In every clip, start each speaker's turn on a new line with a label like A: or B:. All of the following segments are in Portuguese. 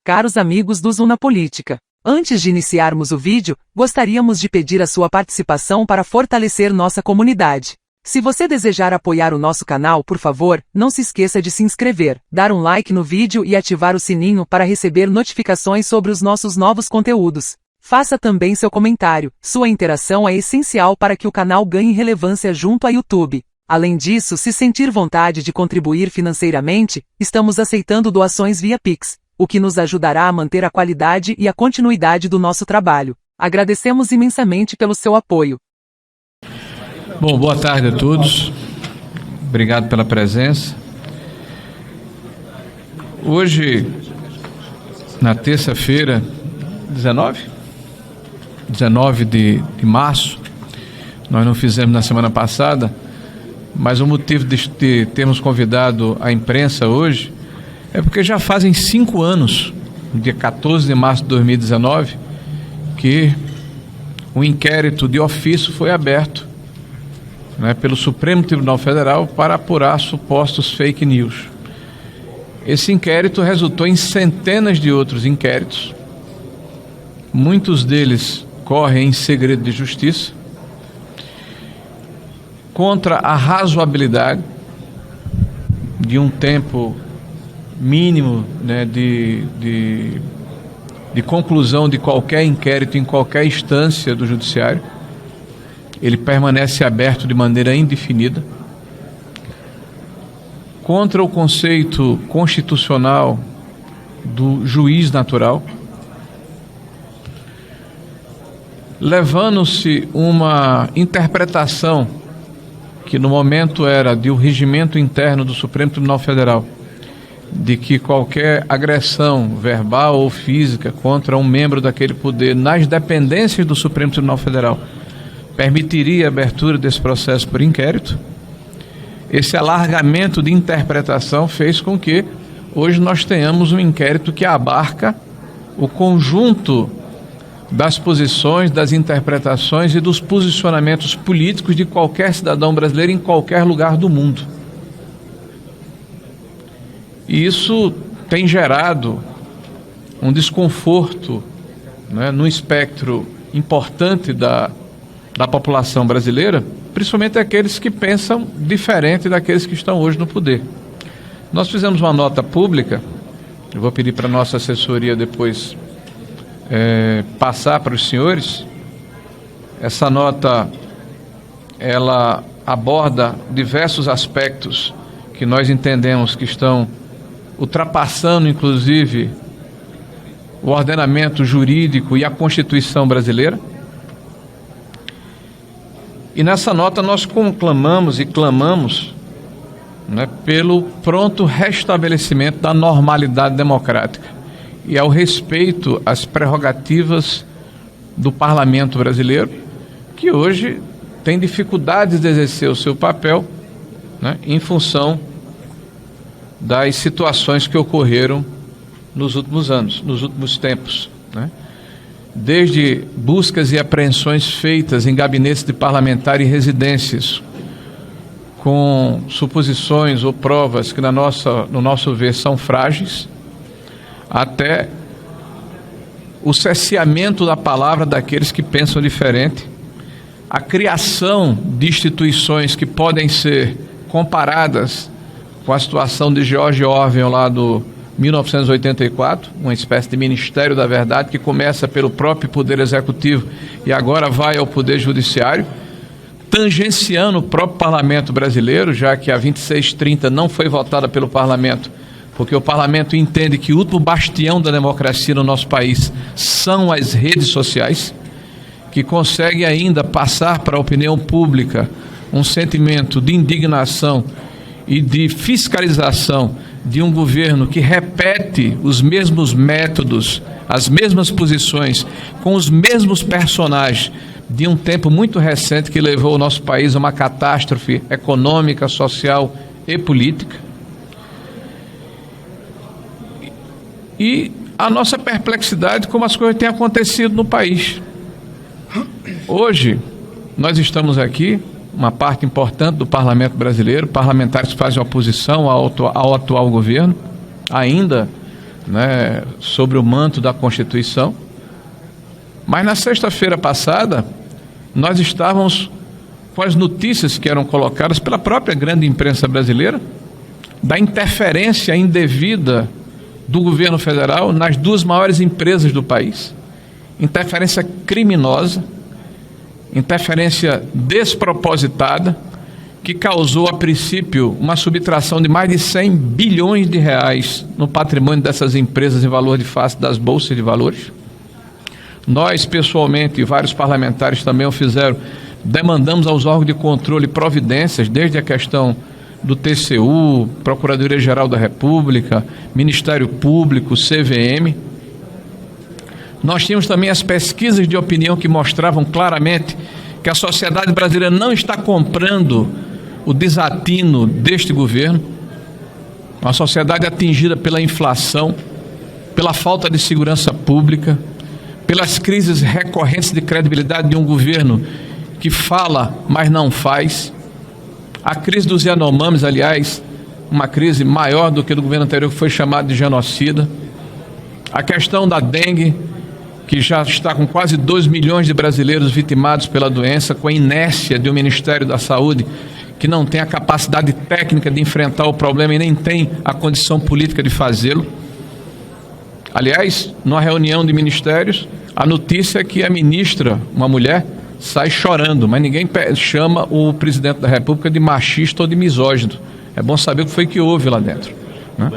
A: Caros amigos do Zona Política, antes de iniciarmos o vídeo, gostaríamos de pedir a sua participação para fortalecer nossa comunidade. Se você desejar apoiar o nosso canal, por favor, não se esqueça de se inscrever, dar um like no vídeo e ativar o sininho para receber notificações sobre os nossos novos conteúdos. Faça também seu comentário, sua interação é essencial para que o canal ganhe relevância junto ao YouTube. Além disso, se sentir vontade de contribuir financeiramente, estamos aceitando doações via Pix, o que nos ajudará a manter a qualidade e a continuidade do nosso trabalho. Agradecemos imensamente pelo seu apoio.
B: Bom, boa tarde a todos. Obrigado pela presença. Hoje, na terça-feira, 19 de março, nós não fizemos na semana passada, mas o motivo de termos convidado a imprensa hoje é porque já fazem 5 anos, no dia 14 de março de 2019, que um inquérito de ofício foi aberto, pelo Supremo Tribunal Federal para apurar supostos fake news. Esse inquérito resultou em centenas de outros inquéritos, muitos deles correm em segredo de justiça, contra a razoabilidade de um tempo mínimo de conclusão de qualquer inquérito em qualquer instância do judiciário. Ele permanece aberto de maneira indefinida, contra o conceito constitucional do juiz natural, levando-se uma interpretação que no momento era de um regimento interno do Supremo Tribunal Federal, de que qualquer agressão verbal ou física contra um membro daquele poder nas dependências do Supremo Tribunal Federal permitiria a abertura desse processo por inquérito. Esse alargamento de interpretação fez com que hoje nós tenhamos um inquérito que abarca o conjunto das posições, das interpretações e dos posicionamentos políticos de qualquer cidadão brasileiro em qualquer lugar do mundo. E isso tem gerado um desconforto, no espectro importante da população brasileira, principalmente aqueles que pensam diferente daqueles que estão hoje no poder. Nós fizemos uma nota pública, eu vou pedir para a nossa assessoria depois passar para os senhores. Essa nota, ela aborda diversos aspectos que nós entendemos que estão ultrapassando, inclusive, o ordenamento jurídico e a Constituição brasileira. E nessa nota nós conclamamos e clamamos pelo pronto restabelecimento da normalidade democrática e ao respeito às prerrogativas do parlamento brasileiro, que hoje tem dificuldades de exercer o seu papel, em função das situações que ocorreram nos últimos anos, nos últimos tempos, desde buscas e apreensões feitas em gabinetes de parlamentar e residências, com suposições ou provas que, no nosso ver, são frágeis, até o cerceamento da palavra daqueles que pensam diferente, a criação de instituições que podem ser comparadas com a situação de George Orwell lá do 1984, uma espécie de Ministério da Verdade que começa pelo próprio Poder Executivo e agora vai ao Poder Judiciário, tangenciando o próprio Parlamento brasileiro, já que a 2630 não foi votada pelo Parlamento, porque o Parlamento entende que o último bastião da democracia no nosso país são as redes sociais, que conseguem ainda passar para a opinião pública um sentimento de indignação e de fiscalização de um governo que repete os mesmos métodos, as mesmas posições, com os mesmos personagens de um tempo muito recente que levou o nosso país a uma catástrofe econômica, social e política. E a nossa perplexidade como as coisas têm acontecido no país. Hoje, nós estamos aqui, uma parte importante do parlamento brasileiro, parlamentares que fazem oposição ao atual governo, ainda né, sobre o manto da Constituição. Mas na sexta-feira passada, nós estávamos com as notícias que eram colocadas pela própria grande imprensa brasileira da interferência indevida do governo federal nas duas maiores empresas do país. Interferência criminosa, interferência despropositada, que causou, a princípio, uma subtração de mais de 100 bilhões de reais no patrimônio dessas empresas em valor de face das bolsas de valores. Nós, pessoalmente, e vários parlamentares também o fizeram, demandamos aos órgãos de controle providências, desde a questão do TCU, Procuradoria-Geral da República, Ministério Público, CVM. Nós tínhamos também as pesquisas de opinião que mostravam claramente que a sociedade brasileira não está comprando o desatino deste governo, uma sociedade atingida pela inflação, pela falta de segurança pública, pelas crises recorrentes de credibilidade de um governo que fala, mas não faz. A crise dos Yanomamis, aliás, uma crise maior do que do governo anterior, que foi chamado de genocida. A questão da dengue, que já está com quase 2 milhões de brasileiros vitimados pela doença, com a inércia do Ministério da Saúde, que não tem a capacidade técnica de enfrentar o problema e nem tem a condição política de fazê-lo. Aliás, numa reunião de ministérios, a notícia é que a ministra, uma mulher, sai chorando, mas ninguém chama o presidente da República de machista ou de misógino. É bom saber o que foi que houve lá dentro, né?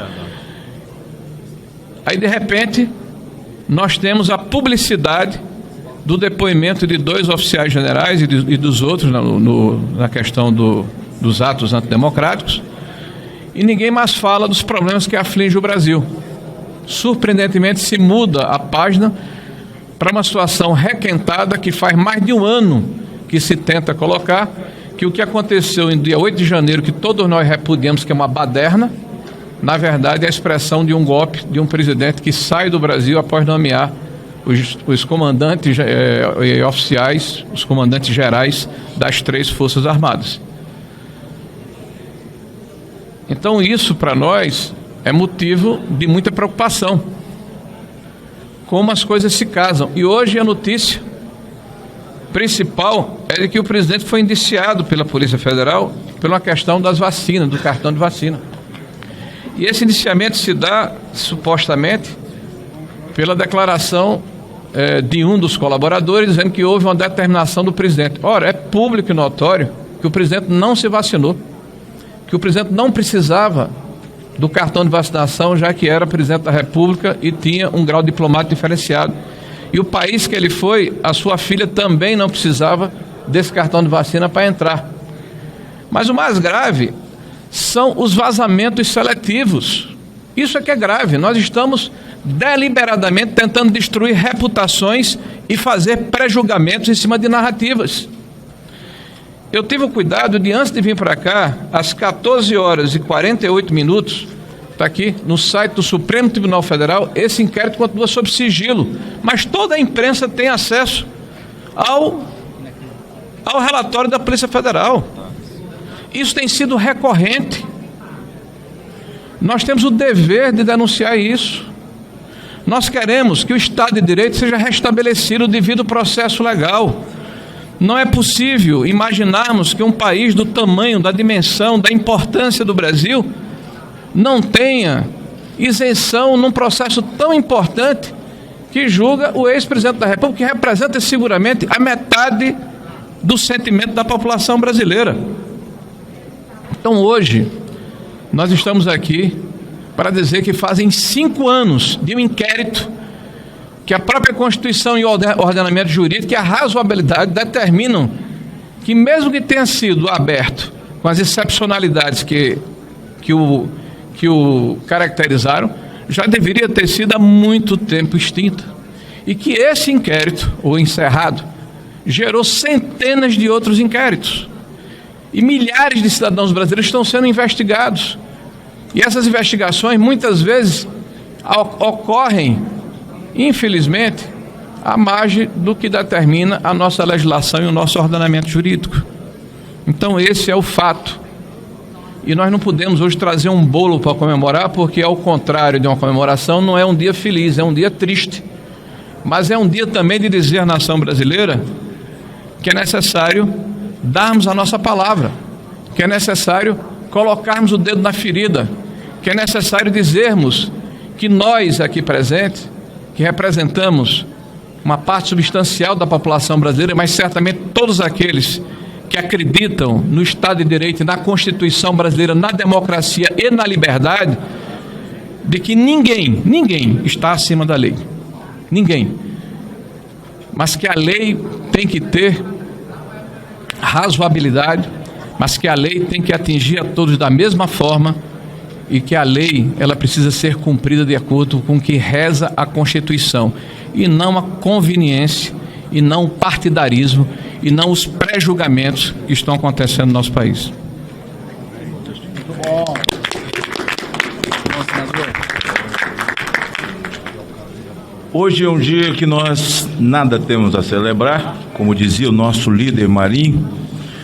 B: Aí, de repente, nós temos a publicidade do depoimento de 2 oficiais generais e dos outros na questão dos atos antidemocráticos, e ninguém mais fala dos problemas que afligem o Brasil. Surpreendentemente, se muda a página para uma situação requentada que faz mais de um ano que se tenta colocar, que o que aconteceu em dia 8 de janeiro, que todos nós repudiamos que é uma baderna, na verdade é a expressão de um golpe de um presidente que sai do Brasil após nomear os comandantes oficiais, os comandantes gerais das 3 Forças Armadas. Então isso para nós é motivo de muita preocupação, como as coisas se casam. E hoje a notícia principal é de que o presidente foi indiciado pela Polícia Federal pela questão das vacinas, do cartão de vacina. E esse indiciamento se dá, supostamente, pela declaração de um dos colaboradores, dizendo que houve uma determinação do presidente. Ora, é público e notório que o presidente não se vacinou, que o presidente não precisava do cartão de vacinação, já que era presidente da República e tinha um grau diplomático diferenciado. E o país que ele foi, a sua filha também não precisava desse cartão de vacina para entrar. Mas o mais grave são os vazamentos seletivos. Isso é que é grave. Nós estamos deliberadamente tentando destruir reputações e fazer pré-julgamentos em cima de narrativas. Eu tive o cuidado de, antes de vir para cá, às 14h48, está aqui no site do Supremo Tribunal Federal, esse inquérito continua sob sigilo, mas toda a imprensa tem acesso ao relatório da Polícia Federal. Isso tem sido recorrente. Nós temos o dever de denunciar isso. Nós queremos que o Estado de Direito seja restabelecido devido ao processo legal. Não é possível imaginarmos que um país do tamanho, da dimensão, da importância do Brasil não tenha isenção num processo tão importante que julga o ex-presidente da República, que representa seguramente a metade do sentimento da população brasileira. Então hoje nós estamos aqui para dizer que fazem 5 anos de um inquérito que a própria Constituição e o ordenamento jurídico e a razoabilidade determinam que, mesmo que tenha sido aberto com as excepcionalidades que o caracterizaram, já deveria ter sido há muito tempo extinta. E que esse inquérito, ou encerrado, gerou centenas de outros inquéritos. E milhares de cidadãos brasileiros estão sendo investigados. E essas investigações, muitas vezes, ocorrem, infelizmente, à margem do que determina a nossa legislação e o nosso ordenamento jurídico. Então esse é o fato. E nós não podemos hoje trazer um bolo para comemorar, porque ao contrário de uma comemoração, não é um dia feliz, é um dia triste. Mas é um dia também de dizer à nação brasileira que é necessário darmos a nossa palavra, que é necessário colocarmos o dedo na ferida, que é necessário dizermos que nós aqui presentes, que representamos uma parte substancial da população brasileira, mas certamente todos aqueles que acreditam no Estado de Direito, na Constituição brasileira, na democracia e na liberdade, de que ninguém está acima da lei. Ninguém. Mas que a lei tem que ter razoabilidade, mas que a lei tem que atingir a todos da mesma forma e que a lei ela precisa ser cumprida de acordo com o que reza a Constituição e não a conveniência e não o partidarismo e não os pré-julgamentos que estão acontecendo no nosso país.
C: Muito bom.
D: Hoje é um dia que nós nada temos a celebrar, como dizia o nosso líder Marinho.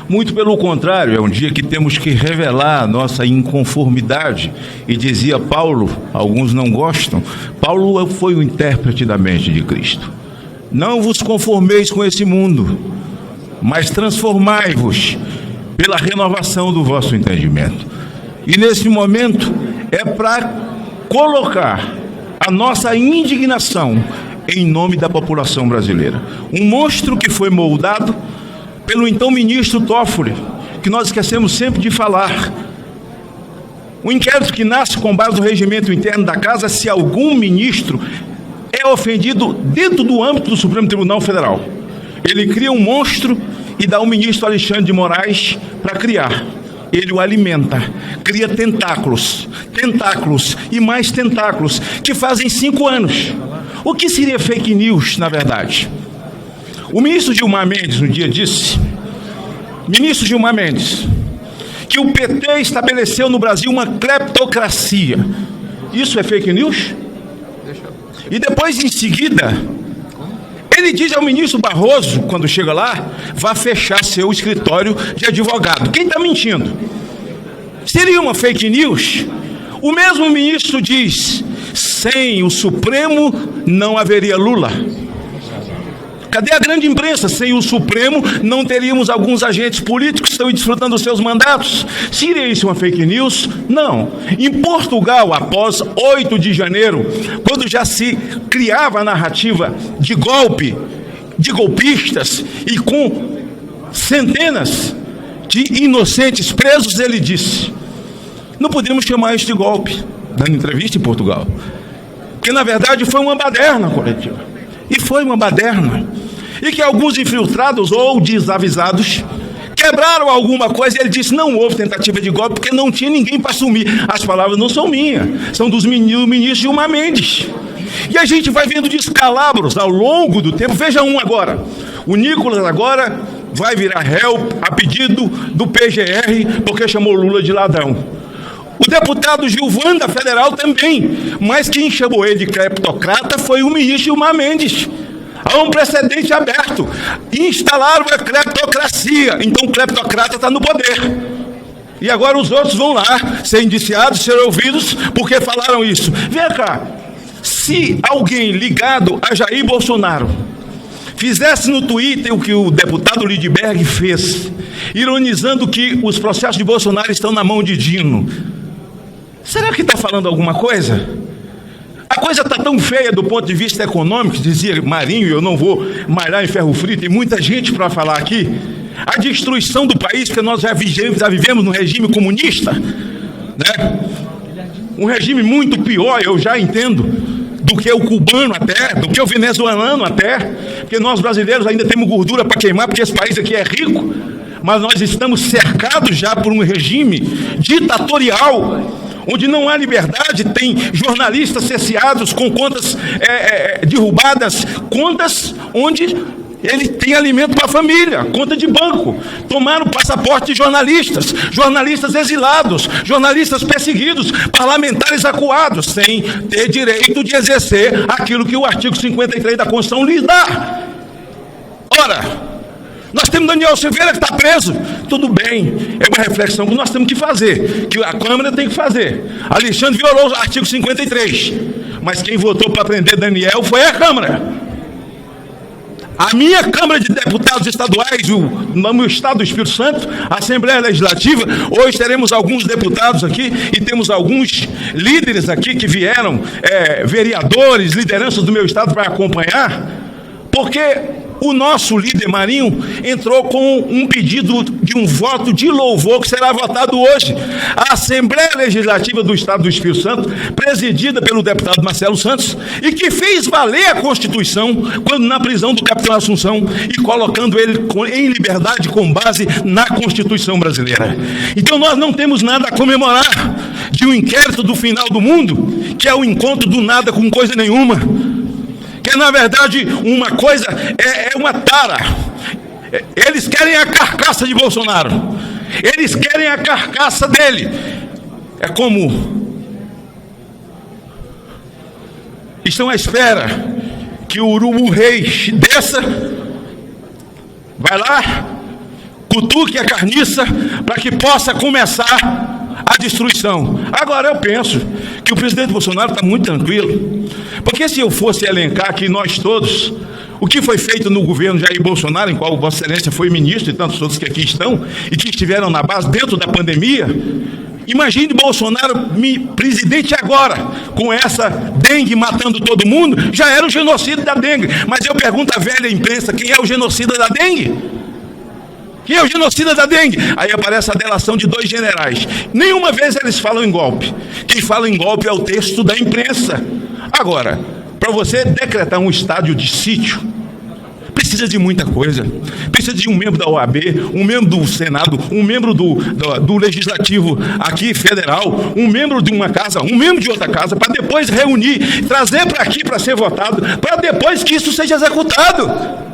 D: Muito pelo contrário, é um dia que temos que revelar a nossa inconformidade. E dizia Paulo, alguns não gostam, Paulo foi o intérprete da mente de Cristo. Não vos conformeis com esse mundo, mas transformai-vos pela renovação do vosso entendimento. E nesse momento é para colocar a nossa indignação em nome da população brasileira. Um monstro que foi moldado pelo então ministro Toffoli, que nós esquecemos sempre de falar. Um inquérito que nasce com base no regimento interno da Casa, se algum ministro é ofendido dentro do âmbito do Supremo Tribunal Federal. Ele cria um monstro e dá ao ministro Alexandre de Moraes para criar. Ele o alimenta, cria tentáculos e mais tentáculos, que fazem 5 anos. O que seria fake news, na verdade? O ministro Gilmar Mendes um dia disse, que o PT estabeleceu no Brasil uma cleptocracia. Isso é fake news? E depois, em seguida, ele diz ao ministro Barroso, quando chega lá, vá fechar seu escritório de advogado. Quem está mentindo? Seria uma fake news? O mesmo ministro diz, sem o Supremo não haveria Lula. Cadê a grande imprensa? Sem o Supremo não teríamos alguns agentes políticos que estão desfrutando dos seus mandatos. Seria isso uma fake news? Não. Em Portugal, após 8 de janeiro, quando já se criava a narrativa de golpe, de golpistas e com centenas de inocentes presos, ele disse, não podemos chamar isso de golpe, dando entrevista em Portugal, porque na verdade foi uma baderna coletiva. E foi uma baderna. E que alguns infiltrados ou desavisados quebraram alguma coisa e ele disse, não houve tentativa de golpe porque não tinha ninguém para assumir. As palavras não são minhas, são dos ministros Gilmar Mendes. E a gente vai vendo descalabros ao longo do tempo. Veja um agora. O Nicolas agora vai virar réu a pedido do PGR porque chamou Lula de ladrão. O deputado Gilvan da Federal também, mas quem chamou ele de cleptocrata foi o ministro Gilmar Mendes. Há um precedente aberto. Instalaram a cleptocracia, então o cleptocrata está no poder. E agora os outros vão lá ser indiciados, ser ouvidos, porque falaram isso. Vem cá, se alguém ligado a Jair Bolsonaro fizesse no Twitter o que o deputado Lidberg fez, ironizando que os processos de Bolsonaro estão na mão de Dino, será que está falando alguma coisa? A coisa está tão feia do ponto de vista econômico, dizia Marinho, eu não vou malhar em ferro frito, tem muita gente para falar aqui, a destruição do país, porque nós já vivemos num regime comunista, né? Um regime muito pior, eu já entendo, do que o cubano até, do que o venezuelano até, porque nós brasileiros ainda temos gordura para queimar, porque esse país aqui é rico, mas nós estamos cercados já por um regime ditatorial, onde não há liberdade, tem jornalistas cerceados com contas derrubadas, contas onde ele tem alimento para a família, conta de banco. Tomaram o passaporte de jornalistas, jornalistas exilados, jornalistas perseguidos, parlamentares acuados, sem ter direito de exercer aquilo que o artigo 53 da Constituição lhes dá. Ora, Nós temos Daniel Silveira que está preso. Tudo bem, é uma reflexão que nós temos que fazer, que a Câmara tem que fazer. Alexandre violou o artigo 53, mas quem votou para prender Daniel foi a Câmara. A minha Câmara de Deputados Estaduais, no meu estado do Espírito Santo, a Assembleia Legislativa, hoje teremos alguns deputados aqui e temos alguns líderes aqui que vieram, vereadores, lideranças do meu estado para acompanhar, porque o nosso líder Marinho entrou com um pedido de um voto de louvor que será votado hoje. A Assembleia Legislativa do Estado do Espírito Santo, presidida pelo deputado Marcelo Santos, e que fez valer a Constituição quando na prisão do capitão Assunção e colocando ele em liberdade com base na Constituição brasileira. Então nós não temos nada a comemorar de um inquérito do final do mundo, que é o encontro do nada com coisa nenhuma. Que na verdade uma coisa é uma tara. Eles querem a carcaça de Bolsonaro, eles querem a carcaça dele. É como estão à espera que o urubu rei desça, vai lá, cutuque a carniça para que possa começar a destruição. Agora eu penso que o presidente Bolsonaro está muito tranquilo, porque se eu fosse elencar aqui nós todos, o que foi feito no governo Jair Bolsonaro, em qual Vossa Excelência foi ministro e tantos outros que aqui estão, e que estiveram na base dentro da pandemia, imagine Bolsonaro presidente agora, com essa dengue matando todo mundo, já era o genocida da dengue. Mas eu pergunto à velha imprensa, quem é o genocida da dengue? Quem é o genocida da dengue? Aí aparece a delação de 2 generais. Nenhuma vez eles falam em golpe. Quem fala em golpe é o texto da imprensa. Agora, para você decretar um estádio de sítio, precisa de muita coisa. Precisa de um membro da OAB, um membro do Senado, um membro do Legislativo aqui federal, um membro de uma casa, um membro de outra casa, para depois reunir, trazer para aqui para ser votado, para depois que isso seja executado.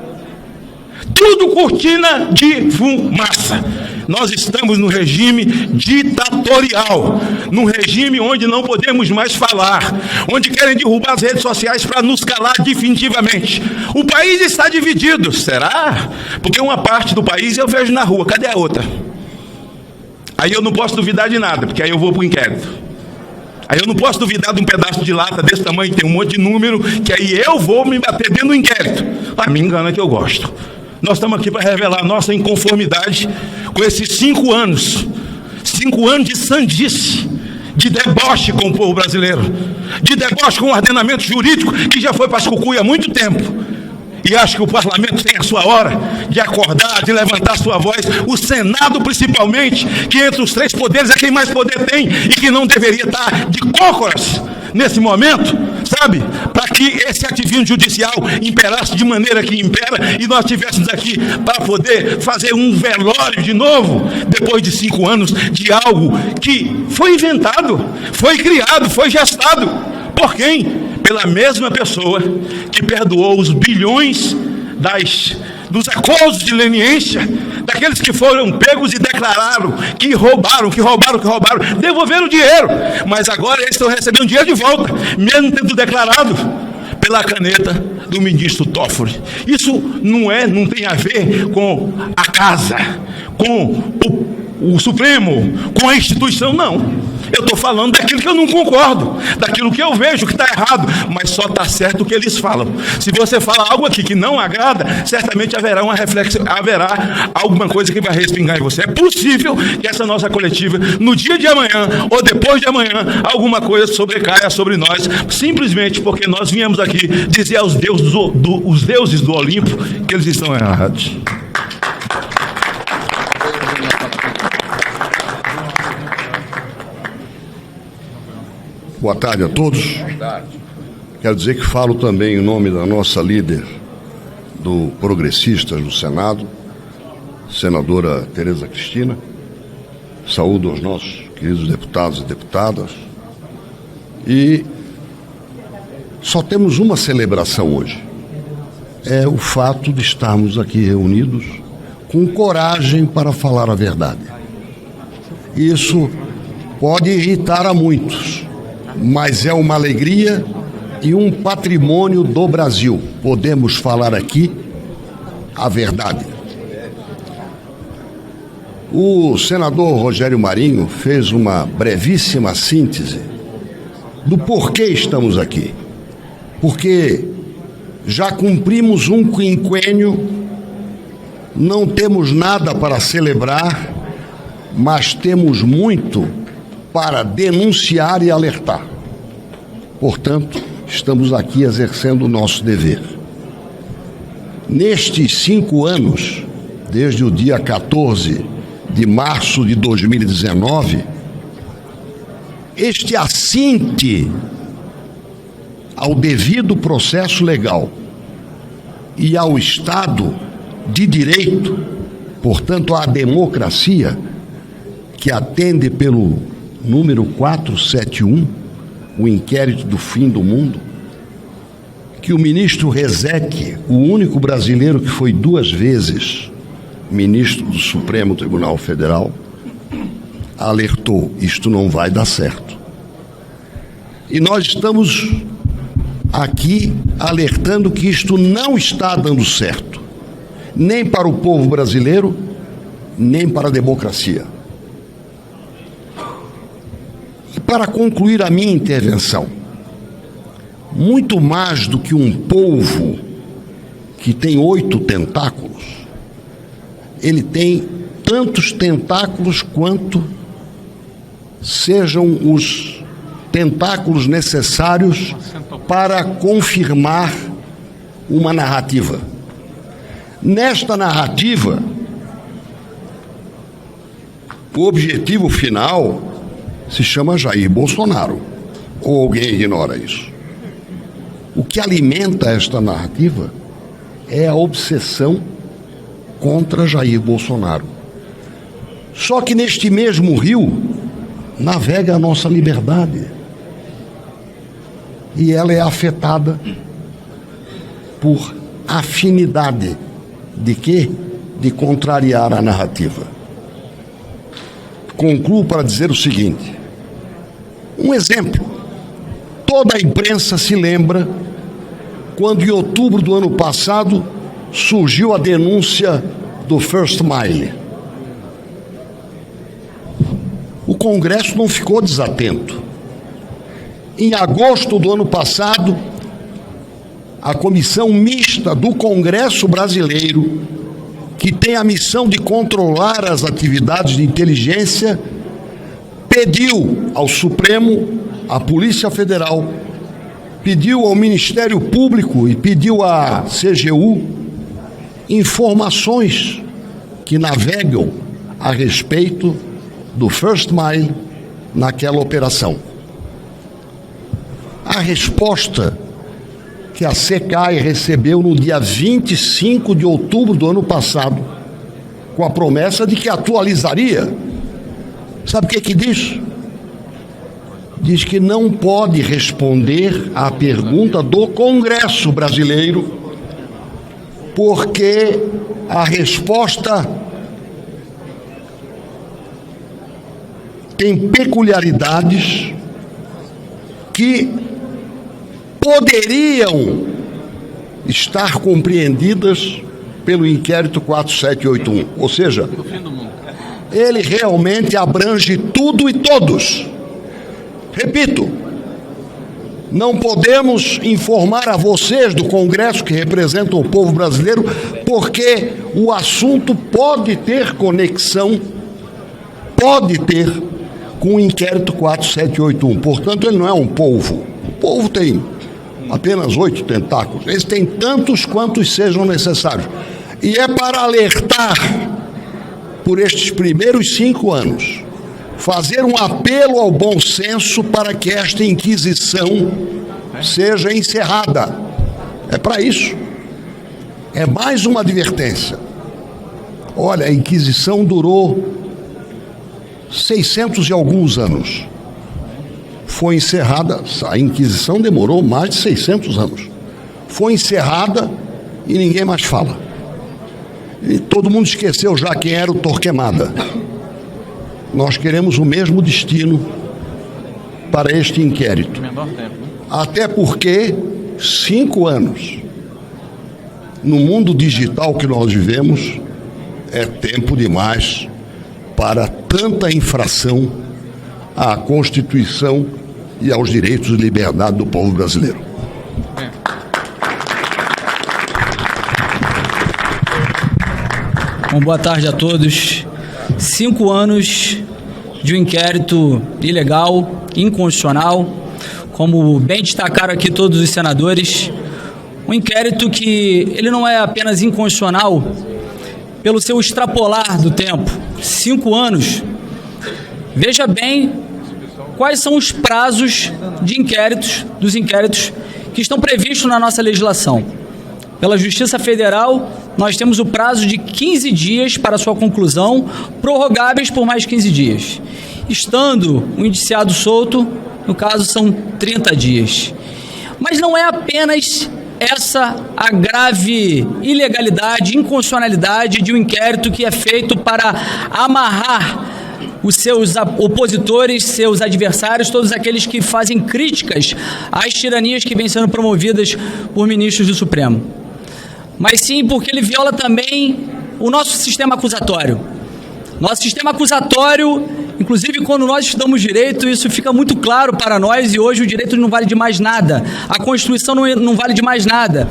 D: Tudo cortina de fumaça. Nós estamos no regime ditatorial, num regime onde não podemos mais falar, onde querem derrubar as redes sociais para nos calar definitivamente. O país está dividido, será? Porque uma parte do país eu vejo na rua, cadê a outra? Aí eu não posso duvidar de nada, porque aí eu vou para o inquérito. Aí eu não posso duvidar de um pedaço de lata desse tamanho, que tem um monte de número, que aí eu vou me bater dentro do inquérito. Ah, me engana que eu gosto. Nós estamos aqui para revelar nossa inconformidade com esses 5 anos. 5 anos de sandice, de deboche com o povo brasileiro, de deboche com o ordenamento jurídico que já foi para as cucuia há muito tempo. E acho que o parlamento tem a sua hora de acordar, de levantar sua voz. O Senado, principalmente, que entre os 3 poderes é quem mais poder tem e que não deveria estar de cócoras nesse momento, sabe? Para que esse ativismo judicial imperasse de maneira que impera e nós estivéssemos aqui para poder fazer um velório de novo, depois de 5 anos de algo que foi inventado, foi criado, foi gestado. Por quem? Pela mesma pessoa que perdoou os bilhões dos acordos de leniência, daqueles que foram pegos e declararam que roubaram, devolveram o dinheiro, mas agora eles estão recebendo dinheiro de volta, mesmo tendo declarado pela caneta do ministro Toffoli. Isso não tem a ver com a casa, com o Supremo, com a instituição, não. Eu estou falando daquilo que eu não concordo, daquilo que eu vejo que está errado, mas só está certo o que eles falam. Se você fala algo aqui que não agrada, certamente haverá uma reflexão, haverá alguma coisa que vai respingar em você. É possível que essa nossa coletiva, no dia de amanhã ou depois de amanhã, alguma coisa sobrecaia sobre nós, simplesmente porque nós viemos aqui dizer aos deuses do Olimpo que eles estão errados.
C: Boa tarde a todos. Quero dizer que falo também em nome da nossa líder do Progressistas no Senado, senadora Tereza Cristina. Saúdo aos nossos queridos deputados e deputadas. E só temos uma celebração hoje. É o fato de estarmos aqui reunidos com coragem para falar a verdade. Isso pode irritar a muitos, mas é uma alegria e um patrimônio do Brasil. Podemos falar aqui a verdade. O senador Rogério Marinho fez uma brevíssima síntese do porquê estamos aqui. Porque já cumprimos um quinquênio, não temos nada para celebrar, mas temos muito para denunciar e alertar. Portanto, estamos aqui exercendo o nosso dever. Nestes 5 anos, desde o dia 14 de março de 2019, este assinte ao devido processo legal e ao Estado de Direito, portanto, à democracia, que atende pelo número 471, o inquérito do fim do mundo, que o ministro Rezec, o único brasileiro que foi 2 vezes ministro do Supremo Tribunal Federal, alertou: isto não vai dar certo. E nós estamos aqui alertando que isto não está dando certo, nem para o povo brasileiro, nem para a democracia. E para concluir a minha intervenção, muito mais do que um polvo que tem 8 tentáculos, ele tem tantos tentáculos quanto sejam os tentáculos necessários para confirmar uma narrativa. Nesta narrativa, o objetivo final se chama Jair Bolsonaro. Ou alguém ignora isso? O que alimenta esta narrativa é a obsessão contra Jair Bolsonaro. Só que neste mesmo rio navega a nossa liberdade. E ela é afetada por afinidade. De quê? De contrariar a narrativa. Concluo para dizer o seguinte: um exemplo. Toda a imprensa se lembra quando, em outubro do ano passado, surgiu a denúncia do First Mile. O Congresso não ficou desatento. Em agosto do ano passado, a comissão mista do Congresso Brasileiro, que tem a missão de controlar as atividades de inteligência, pediu ao Supremo, à Polícia Federal, pediu ao Ministério Público e pediu à CGU informações que navegam a respeito do First Mile naquela operação. A resposta que a SECAI recebeu no dia 25 de outubro do ano passado, com a promessa de que atualizaria, sabe o que diz? Diz que não pode responder à pergunta do Congresso brasileiro, porque a resposta tem peculiaridades que poderiam estar compreendidas pelo inquérito 4781. Ou seja, ele realmente abrange tudo e todos. Repito, não podemos informar a vocês do Congresso, que representam o povo brasileiro, porque o assunto pode ter conexão, pode ter, com o inquérito 4781. Portanto, ele não é um polvo. O polvo tem apenas 8 tentáculos. Eles têm tantos quantos sejam necessários. E é para alertar, por estes primeiros 5 anos, fazer um apelo ao bom senso para que esta inquisição seja encerrada. É para isso. É mais uma advertência. Olha, a inquisição durou 600 e alguns anos. Foi encerrada, a inquisição demorou mais de 600 anos. Foi encerrada e ninguém mais fala. E todo mundo esqueceu já quem era o Torquemada. Nós queremos o mesmo destino para este inquérito. Até porque 5 anos no mundo digital que nós vivemos é tempo demais para tanta infração à Constituição e aos direitos e liberdade do povo brasileiro.
E: Bom, boa tarde a todos. 5 anos de um inquérito ilegal, inconstitucional, como bem destacaram aqui todos os senadores, um inquérito que ele não é apenas inconstitucional pelo seu extrapolar do tempo, 5 anos. Veja bem quais são os prazos de inquéritos, dos inquéritos que estão previstos na nossa legislação. Pela Justiça Federal, nós temos o prazo de 15 dias para sua conclusão, prorrogáveis por mais 15 dias. Estando o indiciado solto, no caso são 30 dias. Mas não é apenas essa a grave ilegalidade, inconstitucionalidade de um inquérito que é feito para amarrar os seus opositores, seus adversários, todos aqueles que fazem críticas às tiranias que vêm sendo promovidas por ministros do Supremo. Mas sim porque ele viola também o nosso sistema acusatório. Nosso sistema acusatório, inclusive quando nós estudamos direito, isso fica muito claro para nós, e hoje o direito não vale de mais nada, a Constituição não vale de mais nada.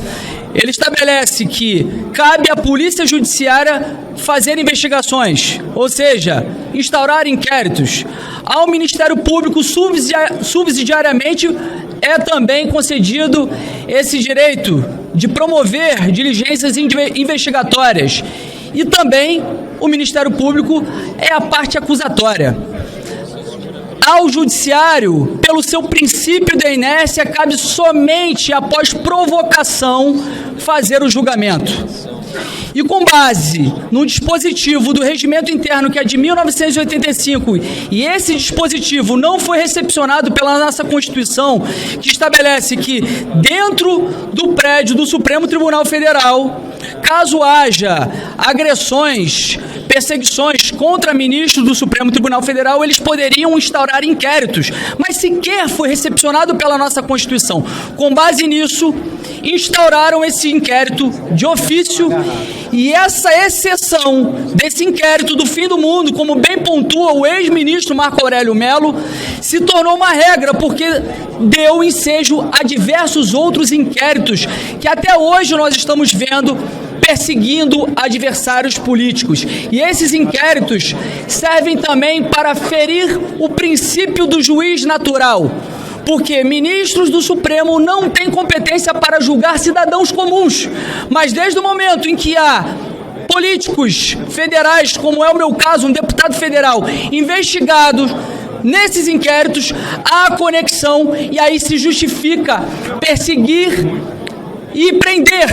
E: Ele estabelece que cabe à Polícia Judiciária fazer investigações, ou seja, instaurar inquéritos. Ao Ministério Público, subsidiariamente, é também concedido esse direito de promover diligências investigatórias. E também o Ministério Público é a parte acusatória. Ao Judiciário, pelo seu princípio de inércia, cabe somente após provocação fazer o julgamento. E com base no dispositivo do Regimento Interno, que é de 1985, e esse dispositivo não foi recepcionado pela nossa Constituição, que estabelece que dentro do prédio do Supremo Tribunal Federal, caso haja agressões, perseguições contra ministros do Supremo Tribunal Federal, eles poderiam instaurar inquéritos, mas sequer foi recepcionado pela nossa Constituição. Com base nisso, instauraram esse inquérito de ofício, e essa exceção desse inquérito do fim do mundo, como bem pontua o ex-ministro Marco Aurélio Mello, se tornou uma regra, porque deu ensejo a diversos outros inquéritos que até hoje nós estamos vendo perseguindo adversários políticos. E esses inquéritos servem também para ferir o princípio do juiz natural, porque ministros do Supremo não têm competência para julgar cidadãos comuns, mas desde o momento em que há políticos federais, como é o meu caso, um deputado federal, investigado nesses inquéritos, há conexão, e aí se justifica perseguir e prender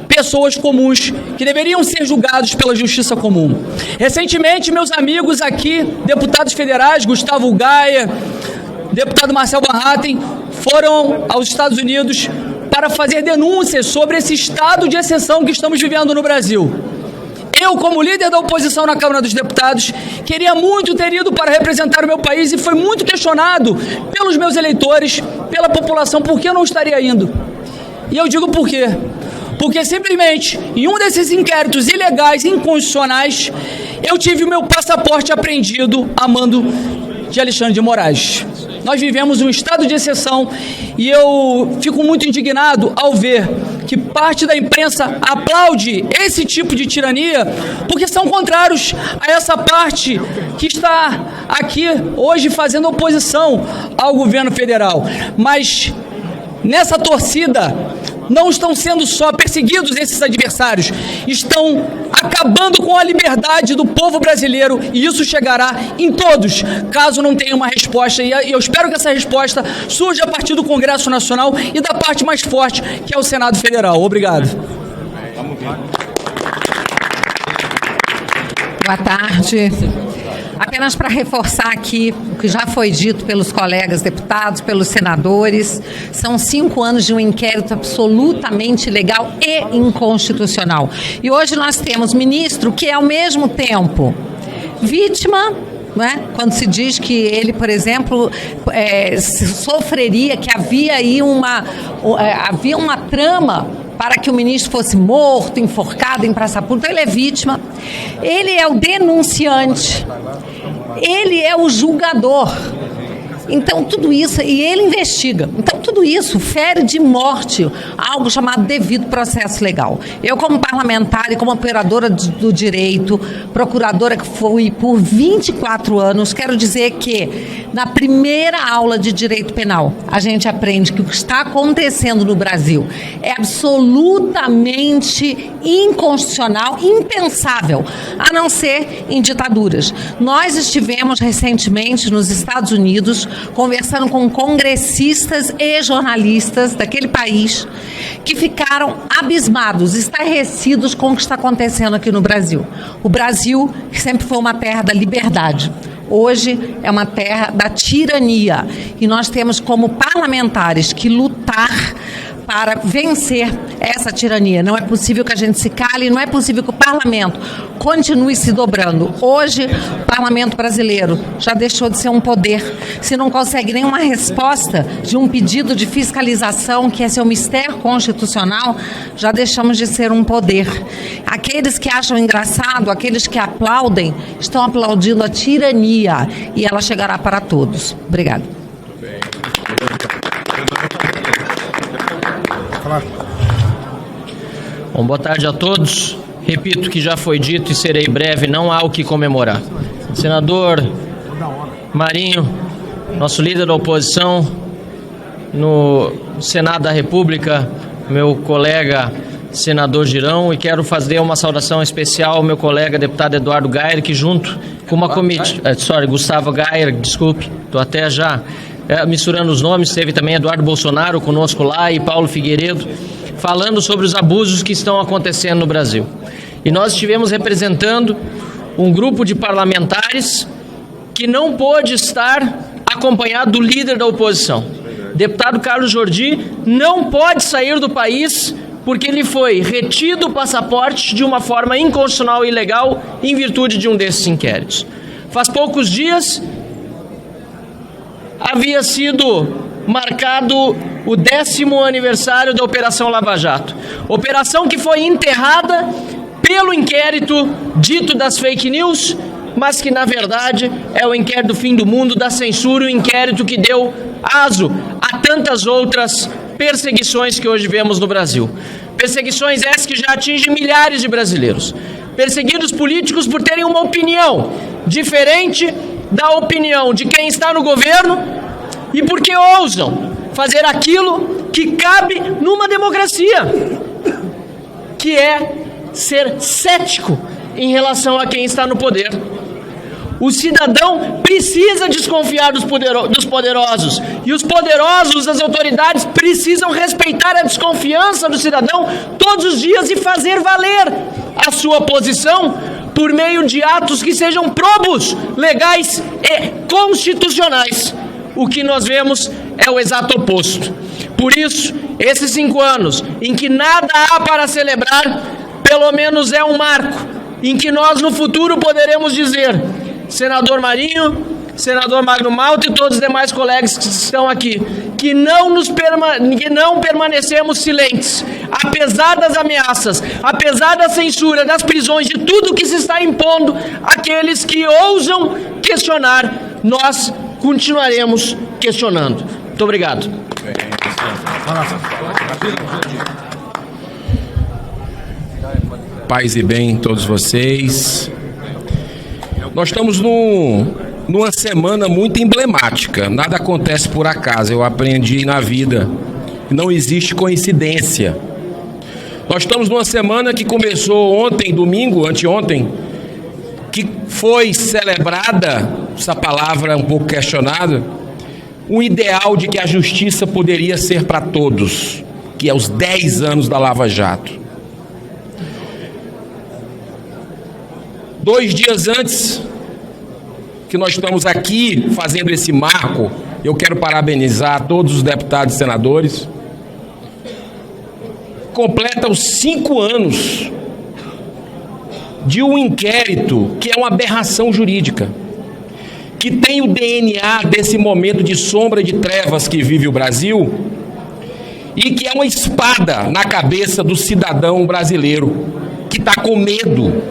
E: pessoas comuns que deveriam ser julgados pela justiça comum. Recentemente, meus amigos aqui, deputados federais, Gustavo Gaia, deputado Marcel Van Hatten, foram aos Estados Unidos para fazer denúncias sobre esse estado de exceção que estamos vivendo no Brasil. Eu, como líder da oposição na Câmara dos Deputados, queria muito ter ido para representar o meu país e foi muito questionado pelos meus eleitores, pela população, por que eu não estaria indo. E eu digo por quê. Porque simplesmente, em um desses inquéritos ilegais, inconstitucionais, eu tive o meu passaporte apreendido a mando de Alexandre de Moraes. Nós vivemos um estado de exceção e eu fico muito indignado ao ver que parte da imprensa aplaude esse tipo de tirania, porque são contrários a essa parte que está aqui hoje fazendo oposição ao governo federal. Mas nessa torcida, não estão sendo só perseguidos esses adversários, estão acabando com a liberdade do povo brasileiro, e isso chegará em todos, caso não tenha uma resposta, e eu espero que essa resposta surja a partir do Congresso Nacional e da parte mais forte, que é o Senado Federal. Obrigado.
F: Boa tarde. Apenas para reforçar aqui o que já foi dito pelos colegas deputados, pelos senadores, são 5 anos de um inquérito absolutamente ilegal e inconstitucional. E hoje nós temos ministro que é ao mesmo tempo vítima não é? Quando se diz que ele, por exemplo, sofreria, que havia aí havia uma trama para que o ministro fosse morto, enforcado em praça pública. Ele é vítima, ele é o denunciante, ele é o julgador. Então, tudo isso, e ele investiga. Então, tudo isso fere de morte algo chamado devido processo legal. Eu, como parlamentar e como operadora do direito, procuradora que fui por 24 anos, quero dizer que na primeira aula de direito penal, a gente aprende que o que está acontecendo no Brasil é absolutamente inconstitucional, impensável, a não ser em ditaduras. Nós estivemos recentemente nos Estados Unidos conversando com congressistas e jornalistas daquele país que ficaram abismados, estarrecidos com o que está acontecendo aqui no Brasil. O Brasil, que sempre foi uma terra da liberdade, hoje é uma terra da tirania. E nós temos como parlamentares que lutar para vencer essa tirania. Não é possível que a gente se cale, não é possível que o parlamento continue se dobrando. Hoje, o parlamento brasileiro já deixou de ser um poder. Se não consegue nenhuma resposta de um pedido de fiscalização, que é seu mistério constitucional, já deixamos de ser um poder. Aqueles que acham engraçado, aqueles que aplaudem, estão aplaudindo a tirania, e ela chegará para todos. Obrigada.
G: Bom, boa tarde a todos. Repito que já foi dito e serei breve, não há o que comemorar. Senador Marinho, nosso líder da oposição no Senado da República, meu colega senador Girão, e quero fazer uma saudação especial ao meu colega deputado Eduardo Gayer, que junto com uma comitiva... Gustavo Gayer, desculpe, estou até já misturando os nomes, teve também Eduardo Bolsonaro conosco lá e Paulo Figueiredo, falando sobre os abusos que estão acontecendo no Brasil. E nós estivemos representando um grupo de parlamentares que não pôde estar acompanhado do líder da oposição. Deputado Carlos Jordi não pode sair do país porque lhe foi retido o passaporte de uma forma inconstitucional e ilegal em virtude de um desses inquéritos. Faz poucos dias havia sido marcado o 10º aniversário da Operação Lava Jato. Operação que foi enterrada pelo inquérito dito das fake news, mas que na verdade é o inquérito do fim do mundo, da censura, o inquérito que deu aso a tantas outras perseguições que hoje vemos no Brasil. Perseguições essas que já atingem milhares de brasileiros. Perseguidos políticos por terem uma opinião diferente da opinião de quem está no governo e porque ousam fazer aquilo que cabe numa democracia, que é ser cético em relação a quem está no poder. O cidadão precisa desconfiar dos poderosos, e os poderosos, as autoridades, precisam respeitar a desconfiança do cidadão todos os dias e fazer valer a sua posição por meio de atos que sejam probos, legais e constitucionais. O que nós vemos é o exato oposto. Por isso, esses 5 anos em que nada há para celebrar, pelo menos é um marco em que nós no futuro poderemos dizer: senador Marinho, senador Magno Malta e todos os demais colegas que estão aqui, que não permanecemos silentes, apesar das ameaças, apesar da censura, das prisões, de tudo que se está impondo àqueles que ousam questionar, nós continuaremos questionando. Muito obrigado.
H: Paz e bem em todos vocês. Nós estamos numa semana muito emblemática. Nada acontece por acaso, eu aprendi na vida. Não existe coincidência. Nós estamos numa semana que começou ontem, domingo, anteontem, que foi celebrada, essa palavra um pouco questionada, um ideal de que a justiça poderia ser para todos, que é os 10 anos da Lava Jato. 2 dias antes que nós estamos aqui fazendo esse marco, eu quero parabenizar todos os deputados e senadores. Completa os 5 anos de um inquérito que é uma aberração jurídica. que tem o DNA desse momento de sombra de trevas que vive o Brasil e que é uma espada na cabeça do cidadão brasileiro que está com medo.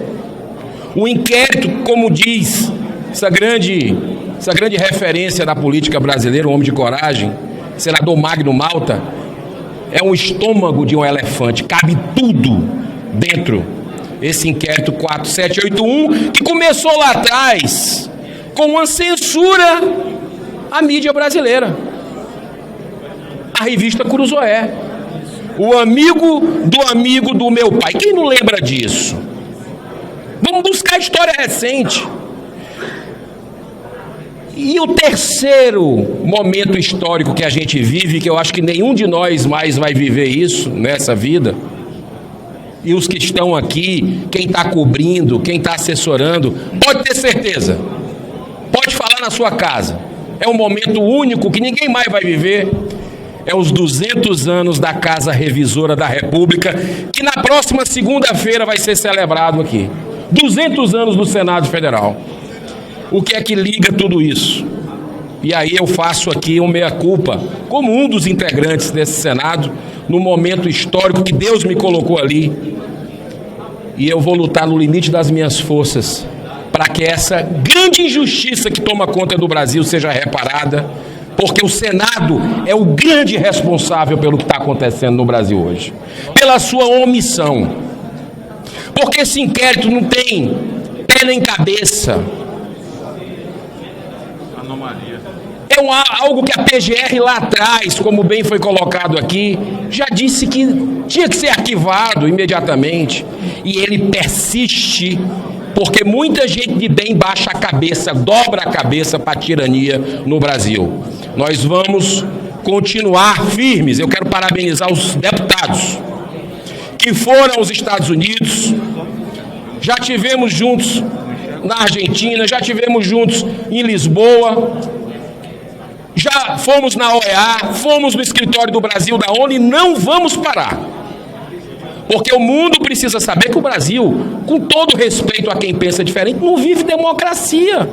H: O inquérito, como diz essa grande referência da política brasileira, um homem de coragem, senador Magno Malta, é um estômago de um elefante, cabe tudo dentro. Esse inquérito 4781, que começou lá atrás com uma censura à mídia brasileira. A revista Cruzoé, o amigo do meu pai. Quem não lembra disso? Vamos buscar a história recente. E o terceiro momento histórico que a gente vive, que eu acho que nenhum de nós mais vai viver isso nessa vida, e os que estão aqui, quem está cobrindo, quem está assessorando, pode ter certeza, pode falar na sua casa, é um momento único que ninguém mais vai viver. É os 200 anos da Casa Revisora da República, que na próxima segunda-feira vai ser celebrado aqui. 200 anos do Senado Federal. O que é que liga tudo isso? E aí eu faço aqui um meia-culpa, como um dos integrantes desse Senado, no momento histórico que Deus me colocou ali. E eu vou lutar no limite das minhas forças para que essa grande injustiça que toma conta do Brasil seja reparada, porque o Senado é o grande responsável pelo que está acontecendo no Brasil hoje, pela sua omissão, porque esse inquérito não tem pé nem cabeça. Anomalia. É algo que a PGR lá atrás, como bem foi colocado aqui, já disse que tinha que ser arquivado imediatamente, e ele persiste, porque muita gente de bem baixa a cabeça, dobra a cabeça para a tirania no Brasil. Nós vamos continuar firmes. Eu quero parabenizar os deputados que foram aos Estados Unidos. Já tivemos juntos na Argentina, já tivemos juntos em Lisboa, já fomos na OEA, fomos no escritório do Brasil da ONU e não vamos parar. Porque o mundo precisa saber que o Brasil, com todo respeito a quem pensa diferente, não vive democracia.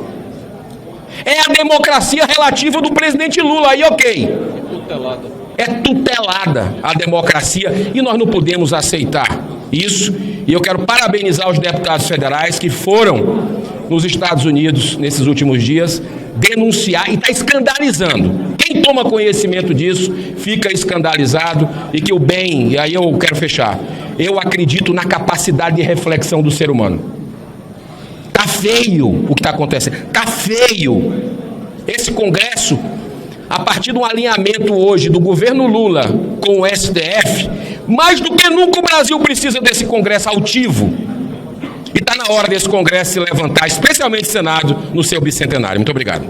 H: É a democracia relativa do presidente Lula, aí ok. É tutelada a democracia e nós não podemos aceitar isso. E eu quero parabenizar os deputados federais que foram nos Estados Unidos nesses últimos dias denunciar e está escandalizando. Quem toma conhecimento disso fica escandalizado e que o bem, e aí eu quero fechar, eu acredito na capacidade de reflexão do ser humano. Tá feio o que está acontecendo, tá feio. Esse Congresso, a partir de um alinhamento hoje do governo Lula com o STF, mais do que nunca o Brasil precisa desse Congresso altivo. E está na hora desse Congresso se levantar, especialmente o Senado, no seu bicentenário. Muito obrigado.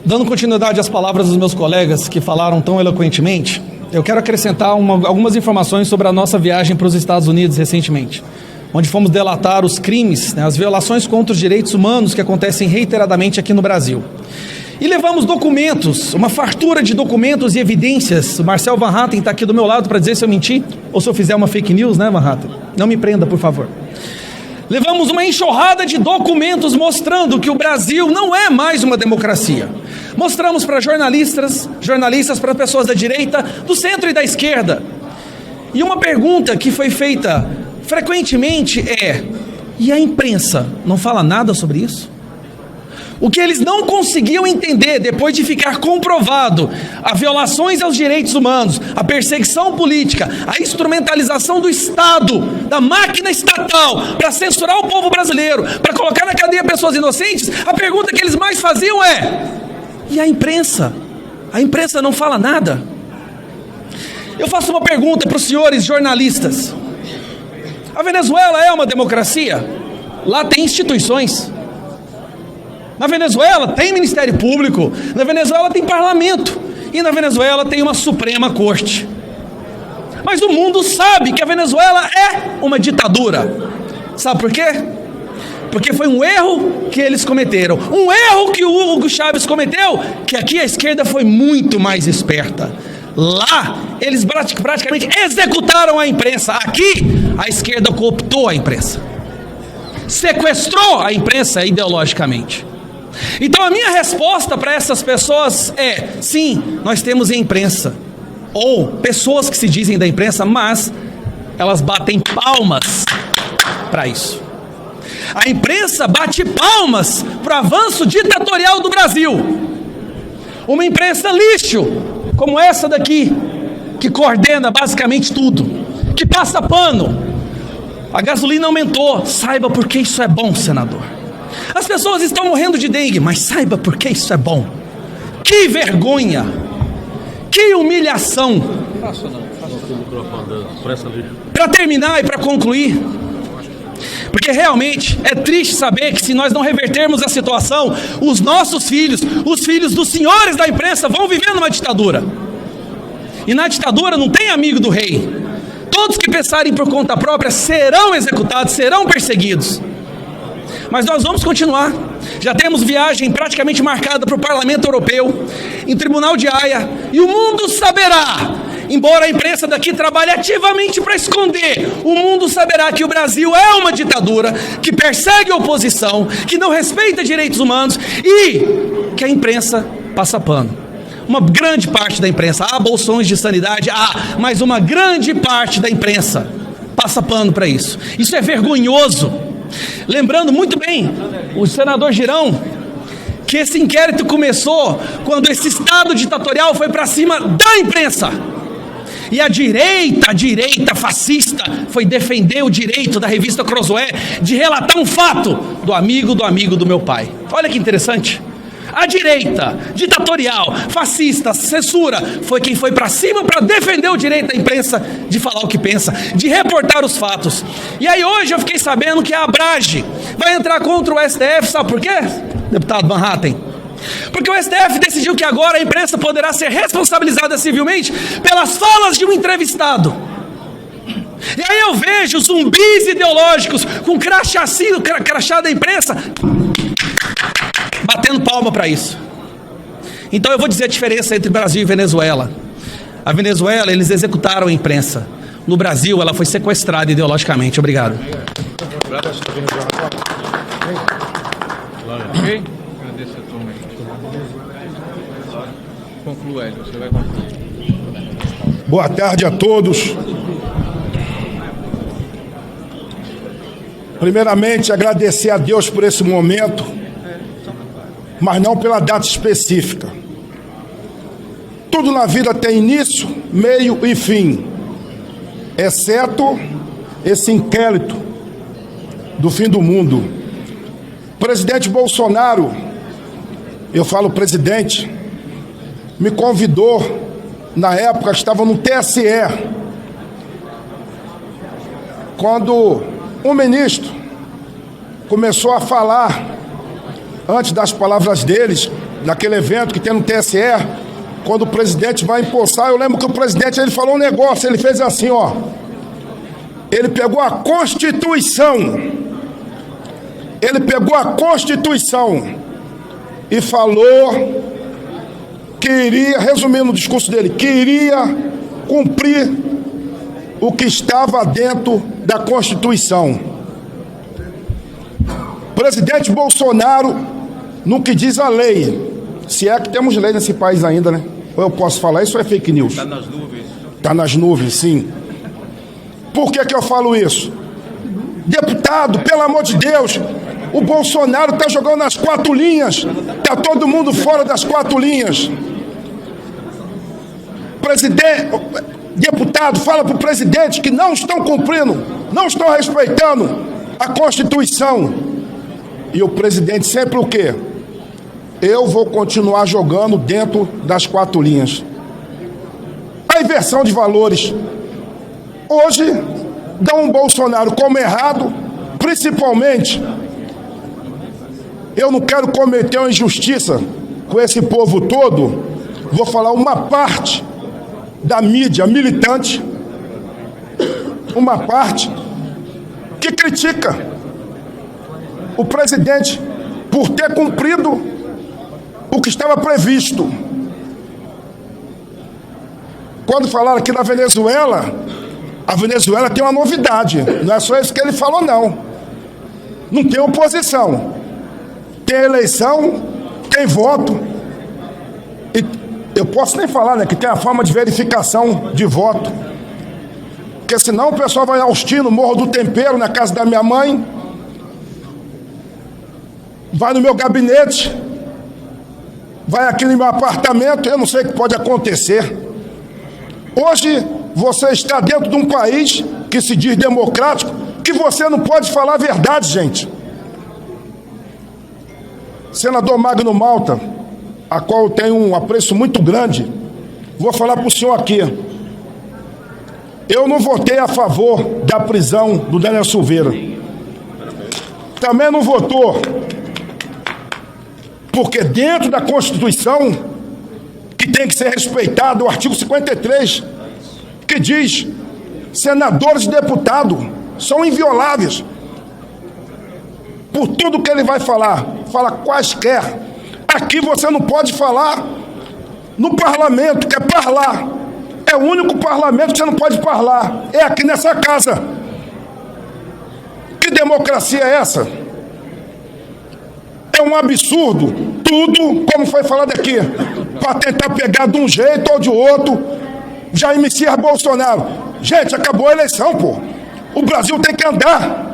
I: Dando continuidade às palavras dos meus colegas que falaram tão eloquentemente, eu quero acrescentar algumas informações sobre a nossa viagem para os Estados Unidos recentemente, onde fomos delatar os crimes, as violações contra os direitos humanos que acontecem reiteradamente aqui no Brasil. E levamos documentos, uma fartura de documentos e evidências. O Marcel Van Hatten está aqui do meu lado para dizer se eu menti ou se eu fizer uma fake news, né, Van Hatten? Não me prenda, por favor. Levamos uma enxurrada de documentos mostrando que o Brasil não é mais uma democracia. Mostramos para jornalistas, para pessoas da direita, do centro e da esquerda. E uma pergunta que foi feita frequentemente é: e a imprensa não fala nada sobre isso? O que eles não conseguiam entender depois de ficar comprovado as violações aos direitos humanos, a perseguição política, a instrumentalização do Estado, da máquina estatal para censurar o povo brasileiro, para colocar na cadeia pessoas inocentes, a pergunta que eles mais faziam é: e a imprensa? A imprensa não fala nada? Eu faço uma pergunta para os senhores jornalistas. A Venezuela é uma democracia? Lá tem instituições. Na Venezuela tem Ministério Público, na Venezuela tem parlamento e na Venezuela tem uma Suprema Corte. Mas o mundo sabe que a Venezuela é uma ditadura. Sabe por quê? Porque foi um erro que eles cometeram. Um erro que o Hugo Chávez cometeu, que aqui a esquerda foi muito mais esperta. Lá, eles praticamente executaram a imprensa. Aqui, a esquerda cooptou a imprensa. sequestrou a imprensa ideologicamente. Então a minha resposta para essas pessoas é: sim, nós temos imprensa, ou pessoas que se dizem da imprensa, mas elas batem palmas para isso. A imprensa bate palmas para o avanço ditatorial do Brasil. Uma imprensa lixo, como essa daqui, que coordena basicamente tudo, que passa pano. A gasolina aumentou, saiba por que isso é bom, senador. As pessoas estão morrendo de dengue, mas saiba por que isso é bom. Que vergonha, que humilhação. Para terminar e para concluir, porque realmente é triste saber que se nós não revertermos a situação, os nossos filhos, os filhos dos senhores da imprensa vão viver numa ditadura. E na ditadura não tem amigo do rei. Todos que pensarem por conta própria serão executados, serão perseguidos. Mas nós vamos continuar. Já temos viagem praticamente marcada para o Parlamento Europeu, em Tribunal de Haia, e o mundo saberá, embora a imprensa daqui trabalhe ativamente para esconder, o mundo saberá que o Brasil é uma ditadura, que persegue a oposição, que não respeita direitos humanos e que a imprensa passa pano. Uma grande parte da imprensa, há bolsões de sanidade, mas uma grande parte da imprensa passa pano para isso. Isso é vergonhoso. Lembrando muito bem, o senador Girão, que esse inquérito começou quando esse Estado ditatorial foi para cima da imprensa. E a direita fascista foi defender o direito da revista Crozoé de relatar um fato do amigo do meu pai. Olha que interessante. A direita ditatorial, fascista, censura, foi quem foi para cima para defender o direito da imprensa de falar o que pensa, de reportar os fatos. E aí hoje eu fiquei sabendo que a Abrage vai entrar contra o STF, sabe por quê, deputado Van Hatten? Porque o STF decidiu que agora a imprensa poderá ser responsabilizada civilmente pelas falas de um entrevistado. E aí eu vejo zumbis ideológicos com crachá da imprensa batendo palma para isso. Então eu vou dizer a diferença entre Brasil e Venezuela. A Venezuela, eles executaram a imprensa. No Brasil, ela foi sequestrada ideologicamente. Obrigado.
B: Agradeço a turma aí. Conclua, Hélio, você vai concluir.
J: Boa tarde a todos. Primeiramente, agradecer a Deus por esse momento, mas não pela data específica. Tudo na vida tem início, meio e fim, exceto esse inquérito do fim do mundo. Presidente Bolsonaro, eu falo presidente, me convidou, na época estava no TSE, quando um ministro começou a falar, antes das palavras deles, naquele evento que tem no TSE, quando o presidente vai empossar, eu lembro que o presidente, ele falou um negócio, ele fez assim, ó, ele pegou a Constituição, e falou que iria, resumindo o discurso dele, que iria cumprir o que estava dentro da Constituição. Presidente Bolsonaro, no que diz a lei, se é que temos lei nesse país ainda, né? Ou eu posso falar isso ou é fake news? Está nas nuvens. Está nas nuvens, sim. Por que que eu falo isso? Deputado, pelo amor de Deus, o Bolsonaro está jogando nas 4 linhas, está todo mundo fora das 4 linhas. Deputado, fala para o presidente que não estão cumprindo, não estão respeitando a Constituição. E o presidente sempre o quê? Eu vou continuar jogando dentro das 4 linhas. A inversão de valores. Hoje, dão um Bolsonaro como errado, principalmente, eu não quero cometer uma injustiça com esse povo todo, vou falar uma parte da mídia militante, uma parte que critica o presidente por ter cumprido o que estava previsto. Quando falaram aqui da Venezuela, a Venezuela tem uma novidade, não é só isso que ele falou, não. não tem oposição. Tem eleição, tem voto. E eu posso nem falar, né, que tem a forma de verificação de voto. Porque senão o pessoal vai aos tiros no Morro do Tempero, na casa da minha mãe, vai no meu gabinete, vai aqui no meu apartamento, eu não sei o que pode acontecer. Hoje você está dentro de um país que se diz democrático, que você não pode falar a verdade, gente. Senador Magno Malta, a qual eu tenho um apreço muito grande, vou falar para o senhor aqui. Eu não votei a favor da prisão do Daniel Silveira. Também não votou, porque dentro da Constituição, que tem que ser respeitado, o artigo 53, que diz: senadores e deputados são invioláveis. Por tudo que ele vai falar, fala quaisquer. Aqui você não pode falar no parlamento, que é parlar. É o único parlamento que você não pode falar. É aqui nessa casa. Que democracia é essa? É um absurdo. Tudo, como foi falado aqui, para tentar pegar de um jeito ou de outro Jair Messias Bolsonaro. Gente, acabou a eleição, pô. O Brasil tem que andar.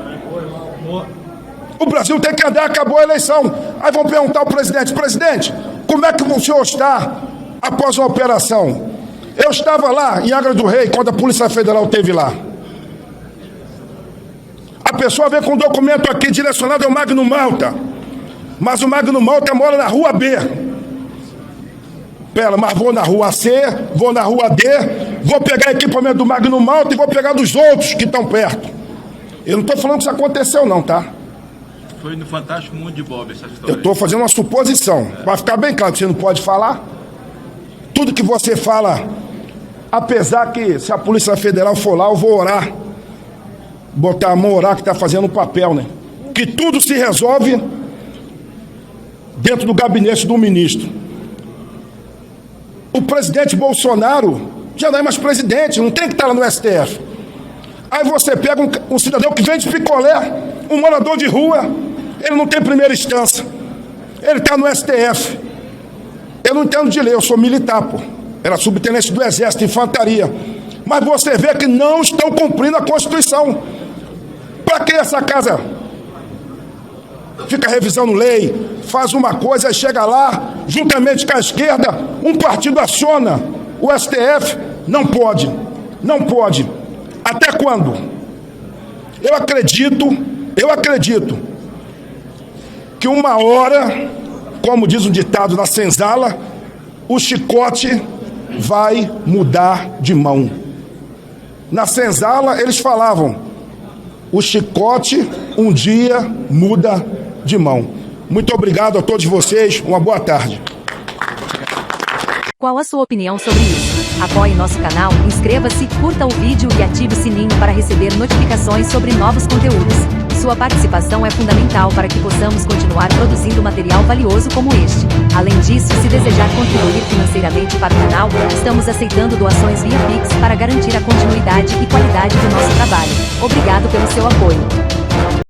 J: O Brasil tem que andar, acabou a eleição. Aí vão perguntar ao presidente: presidente, como é que o senhor está após uma operação? Eu estava lá em Angra do Rei, quando a Polícia Federal esteve lá. A pessoa vem com um documento aqui direcionado ao Magno Malta, mas o Magno Malta mora na rua B. Pera, mas vou na rua C, vou na rua D, vou pegar equipamento do Magno Malta e vou pegar dos outros que estão perto. Eu não estou falando que isso aconteceu não, tá?
D: Foi no Fantástico Mundo de Bob essa história.
J: Eu estou fazendo uma suposição, para ficar bem claro que você não pode falar. Tudo que você fala, apesar que se a Polícia Federal for lá, eu vou orar. Botar a mão, orar, que está fazendo o papel, né? Que tudo se resolve dentro do gabinete do ministro. O presidente Bolsonaro já não é mais presidente, não tem que estar lá no STF. Aí você pega um cidadão que vende picolé, um morador de rua, ele não tem primeira instância. Ele está no STF. Eu não entendo de lei, eu sou militar, pô. Era subtenente do Exército, infantaria. Mas você vê que não estão cumprindo a Constituição. Para que essa casa fica revisando lei, faz uma coisa, chega lá, juntamente com a esquerda, um partido aciona o STF? Não pode, não pode. Até quando? Eu acredito que uma hora, como diz um ditado na senzala, o chicote vai mudar de mão. Na senzala eles falavam: o chicote um dia muda de mão. Muito obrigado a todos vocês, uma boa tarde.
K: Qual a sua opinião sobre isso? Apoie nosso canal, inscreva-se, curta o vídeo e ative o sininho para receber notificações sobre novos conteúdos. Sua participação é fundamental para que possamos continuar produzindo material valioso como este. Além disso, se desejar contribuir financeiramente para o canal, estamos aceitando doações via Pix para garantir a continuidade e qualidade do nosso trabalho. Obrigado pelo seu apoio.